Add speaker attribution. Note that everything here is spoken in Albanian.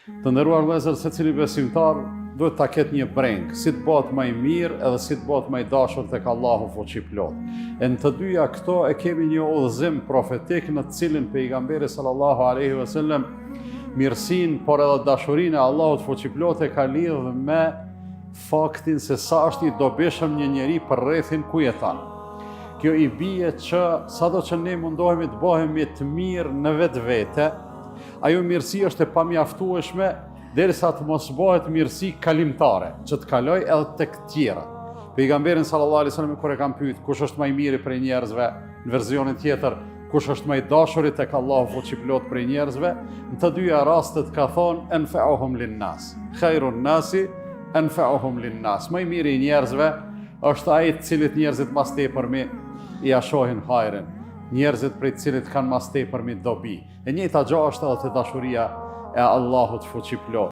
Speaker 1: Të nderuar vëllezër, secili besimtar duhet ta ketë një breng, si të bëhet më i mirë edhe si të bëhet më i dashur tek Allahu fuqiplot. E në të dyja këto e kemi një udhëzim profetik në të cilin pejgamberi sallallahu alaihi wasallam mirësinë, por edhe dashurinë e Allahut fuqiplot e ka lidhur me faktin se sa është i dobishëm një njeri për rrethin ku jeton. Kjo i bie që sado që ne mundohemi të bëhemi të mirë në vetvete, ajo mirësi është e pamjaftueshme derisa të mos bëhet mirësi kalimtare, që të kaloj edhe tek tjera. Pejgamberin sallallahu alaihi wasallam kur e kanë pyet kush është më i miri prej njerëzve, në versionin tjetër kush është më i dashuri tek Allahu fuqiplot prej njerëzve, në të dyja rastet ka thonë anfa'uhum linnas. Khairun nasi anfa'uhum linnas. Më i miri i njerëzve është ai të cilit njerëzit mas tepërmi ja shohin hajrin, njerëzit prej të cilit kanë mas tepërmi dobi. E njëjta gjë është edhe te dashuria e Allahut fuqiplot.